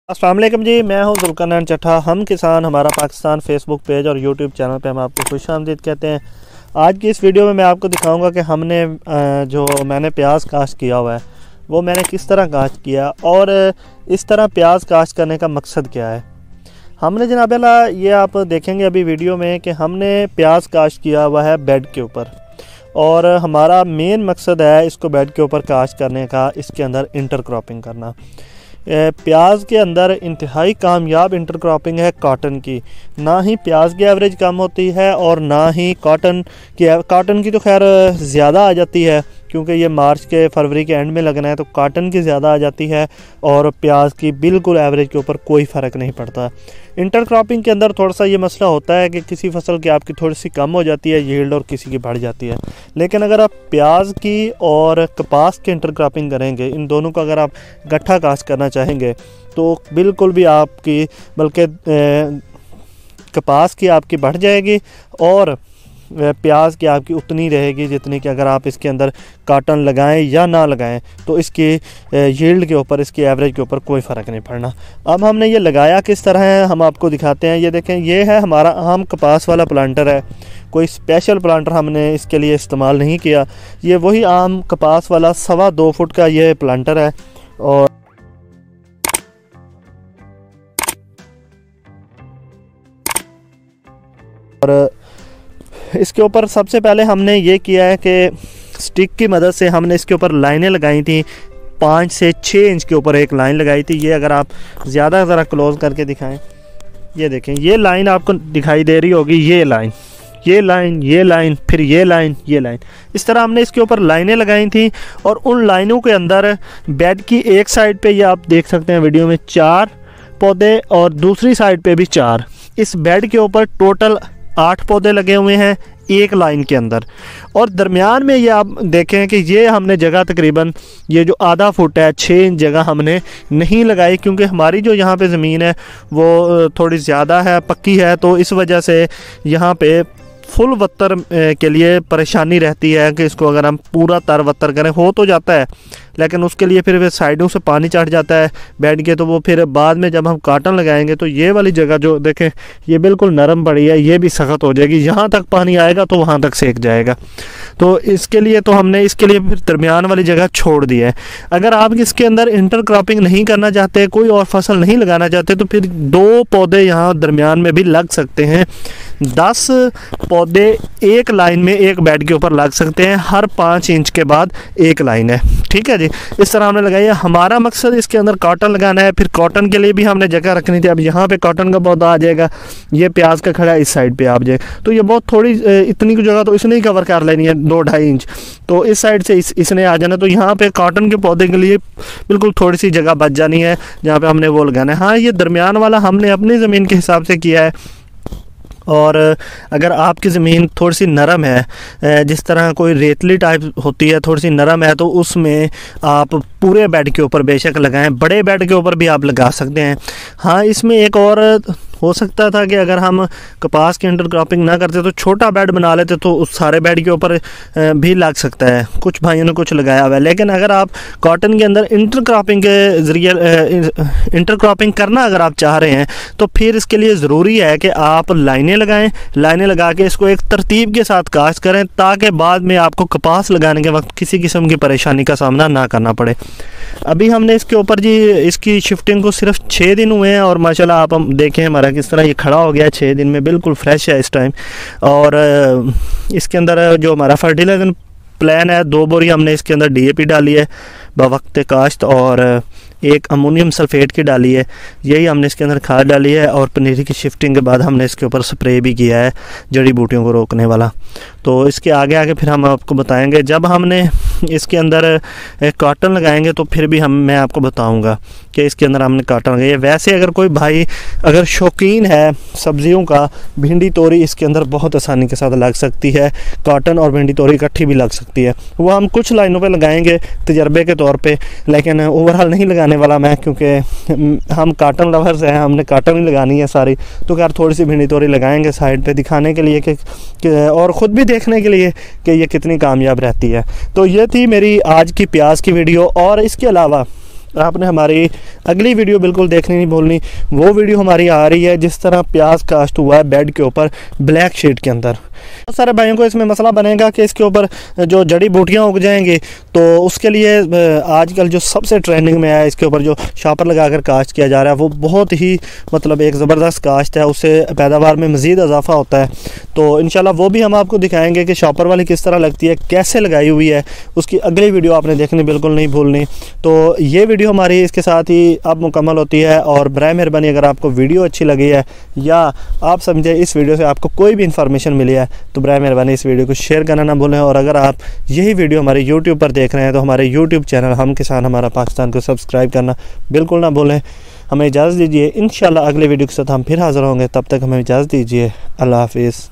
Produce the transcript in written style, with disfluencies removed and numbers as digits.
अस्सलाम वालेकुम जी, मैं हूं जुल्करनैन चट्ठा। हम किसान हमारा पाकिस्तान फेसबुक पेज और यूट्यूब चैनल पे हम आपको खुशामदीद कहते हैं। आज की इस वीडियो में मैं आपको दिखाऊंगा कि हमने मैंने प्याज काश्त किया हुआ है वो मैंने किस तरह काश्त किया और इस तरह प्याज काश्त करने का मकसद क्या है। हमने जनाब अल्लाह ये आप देखेंगे अभी वीडियो में कि हमने प्याज काश्त किया हुआ है बेड के ऊपर, और हमारा मेन मकसद है इसको बेड के ऊपर काश्त करने का, इसके अंदर इंटरक्रॉपिंग करना। प्याज के अंदर इंतहाई कामयाब इंटरक्रॉपिंग है कॉटन की। ना ही प्याज की एवरेज कम होती है और ना ही कॉटन की तो खैर ज़्यादा आ जाती है, क्योंकि ये मार्च के फरवरी के एंड में लगना है, तो कॉटन की ज़्यादा आ जाती है और प्याज की बिल्कुल एवरेज के ऊपर कोई फ़र्क नहीं पड़ता। इंटरक्रॉपिंग के अंदर थोड़ा सा ये मसला होता है कि किसी फसल की आपकी थोड़ी सी कम हो जाती है यील्ड और किसी की बढ़ जाती है। लेकिन अगर आप प्याज की और कपास की इंटरक्रॉपिंग करेंगे, इन दोनों का अगर आप गट्ठा काश्त करना चाहेंगे तो बिल्कुल भी आपकी बल्कि कपास की आपकी बढ़ जाएगी और प्याज की आपकी उतनी रहेगी जितनी कि अगर आप इसके अंदर कॉटन लगाएं या ना लगाएं तो इसकी यील्ड के ऊपर, इसकी एवरेज के ऊपर कोई फ़र्क नहीं पड़ना। अब हमने ये लगाया किस तरह है हम आपको दिखाते हैं। ये देखें, ये है हमारा आम कपास वाला प्लांटर है, कोई स्पेशल प्लांटर हमने इसके लिए इस्तेमाल नहीं किया। ये वही आम कपास वाला 2.25 फुट का ये प्लांटर है। और इसके ऊपर सबसे पहले हमने ये किया है कि स्टिक की मदद से हमने इसके ऊपर लाइनें लगाई थी। 5 से 6 इंच के ऊपर एक लाइन लगाई थी। ये अगर आप ज़्यादा ज़रा क्लोज करके दिखाएं, ये देखें, ये लाइन आपको दिखाई दे रही होगी, ये लाइन, ये लाइन, ये लाइन, फिर ये लाइन, ये लाइन, इस तरह हमने इसके ऊपर लाइनें लगाई थी। और उन लाइनों के अंदर बेड की एक साइड पे, ये आप देख सकते हैं वीडियो में, 4 पौधे और दूसरी साइड पे भी 4। इस बेड के ऊपर टोटल 8 पौधे लगे हुए हैं एक लाइन के अंदर। और दरमियान में ये आप देखें कि ये हमने जगह तकरीबन ये जो आधा फुट है, 6 इंच जगह हमने नहीं लगाई, क्योंकि हमारी जो यहाँ पे ज़मीन है वो थोड़ी ज़्यादा है, पक्की है, तो इस वजह से यहाँ पे फुल वत्तर के लिए परेशानी रहती है कि इसको अगर हम पूरा तर वत्तर करें, हो तो जाता है लेकिन उसके लिए फिर साइडों से पानी चढ़ जाता है बेड के, तो वो फिर बाद में जब हम कॉटन लगाएंगे तो ये वाली जगह जो देखें ये बिल्कुल नरम पड़ी है, ये भी सख्त हो जाएगी। यहाँ तक पानी आएगा तो वहाँ तक सेक जाएगा। तो इसके लिए तो हमने इसके लिए फिर दरमियान वाली जगह छोड़ दी है। अगर आप इसके अंदर इंटरक्रॉपिंग नहीं करना चाहते, कोई और फसल नहीं लगाना चाहते, तो फिर 2 पौधे यहाँ दरमियान में भी लग सकते हैं। 10 पौधे एक लाइन में एक बेड के ऊपर लग सकते हैं। हर 5 इंच के बाद एक लाइन है, ठीक है जी। इस तरह हमने लगाई है। हमारा मकसद इसके अंदर कॉटन लगाना है, फिर कॉटन के लिए भी हमने जगह रखनी थी। अब यहाँ पे कॉटन का पौधा आ जाएगा, ये प्याज का खड़ा इस साइड पे आ जाए, तो ये बहुत थोड़ी इतनी की जगह तो इसने ही कवर कर लेनी है, 2-2.5 इंच, तो इस साइड से इसने आ जाना। तो यहाँ पे कॉटन के पौधे के लिए बिल्कुल थोड़ी सी जगह बच जानी है जहाँ पे हमने वो लगाना है। हाँ, ये दरमियान वाला हमने अपनी ज़मीन के हिसाब से किया है। और अगर आपकी ज़मीन थोड़ी सी नरम है, जिस तरह कोई रेतली टाइप होती है, थोड़ी सी नरम है, तो उसमें आप पूरे बेड के ऊपर बेशक लगाएं, बड़े बेड के ऊपर भी आप लगा सकते हैं। हाँ, इसमें एक और हो सकता था कि अगर हम कपास की इंटरक्रॉपिंग ना करते तो छोटा बेड बना लेते, तो उस सारे बेड के ऊपर भी लग सकता है। कुछ भाइयों ने कुछ लगाया हुआ है। लेकिन अगर आप कॉटन के अंदर इंटरक्रॉपिंग के ज़रिए इंटरक्रॉपिंग करना अगर आप चाह रहे हैं, तो फिर इसके लिए ज़रूरी है कि आप लाइनें लगाएं। लाइनें लगा के इसको एक तरतीब के साथ काश्त करें, ताकि बाद में आपको कपास लगाने के वक्त किसी किस्म की परेशानी का सामना ना करना पड़े। अभी हमने इसके ऊपर जी इसकी शिफ्टिंग को सिर्फ 6 दिन हुए हैं और माशाल्लाह आप हम देखें हमारा किस तरह ये खड़ा हो गया 6 दिन में, बिल्कुल फ्रेश है इस टाइम। और इसके अंदर जो हमारा फर्टिलाइजर प्लान है, 2 बोरी हमने इसके अंदर DAP डाली है बवक्त काश्त, और 1 अमोनियम सल्फेट की डाली है। यही हमने इसके अंदर खाद डाली है। और पनीरी की शिफ्टिंग के बाद हमने इसके ऊपर स्प्रे भी किया है जड़ी बूटियों को रोकने वाला। तो इसके आगे फिर हम आपको बताएंगे। जब हमने इसके अंदर कॉटन लगाएंगे तो फिर भी मैं आपको बताऊंगा कि इसके अंदर हमने कॉटन लगाई है। वैसे अगर कोई भाई अगर शौकीन है सब्जियों का, भिंडी तोरी इसके अंदर बहुत आसानी के साथ लग सकती है। कॉटन और भिंडी तोरी इकट्ठी भी लग सकती है। वो हम कुछ लाइनों पे लगाएंगे तजर्बे के तौर पे, लेकिन ओवरऑल नहीं लगाने वाला मैं, क्योंकि हम कॉटन लवर्स हैं, हमने कॉटन ही लगानी है सारी। तो खैर थोड़ी सी भिंडी तोरी लगाएंगे साइड पे दिखाने के लिए कि और ख़ुद भी देखने के लिए कि ये कितनी कामयाब रहती है। तो ये थी मेरी आज की प्याज की वीडियो। और इसके अलावा आपने हमारी अगली वीडियो बिल्कुल देखनी नहीं भूलनी। वो वीडियो हमारी आ रही है जिस तरह प्याज कास्ट हुआ है बेड के ऊपर ब्लैक शीट के अंदर। बहुत सारे भाइयों को इसमें मसला बनेगा कि इसके ऊपर जो जड़ी बूटियाँ उग जाएंगी, तो उसके लिए आजकल जो सबसे ट्रेंडिंग में है, इसके ऊपर जो शापर लगाकर काश्त किया जा रहा है वो बहुत ही मतलब एक ज़बरदस्त काश्त है, उससे पैदावार में मज़ीद इजाफा होता है। तो इंशाल्लाह वो भी हम आपको दिखाएंगे कि शापर वाली किस तरह लगती है, कैसे लगाई हुई है, उसकी अगली वीडियो आपने देखनी बिल्कुल नहीं भूलनी। तो ये वीडियो हमारी इसके साथ ही अब मुकम्मल होती है। और बराए मेहरबानी अगर आपको वीडियो अच्छी लगी है या आप समझे इस वीडियो से आपको कोई भी इंफॉर्मेशन मिली है तो बराए मेहरबानी इस वीडियो को शेयर करना ना भूलें। और अगर आप यही वीडियो हमारे यूट्यूब पर देख रहे हैं तो हमारे यूट्यूब चैनल हम किसान हमारा पाकिस्तान को सब्सक्राइब करना बिल्कुल ना भूलें। हमें इजाज़त दीजिए, इंशाल्लाह अगले वीडियो के साथ हम फिर हाज़िर होंगे। तब तक हमें इजाज़त दीजिए, अल्लाह हाफिज़।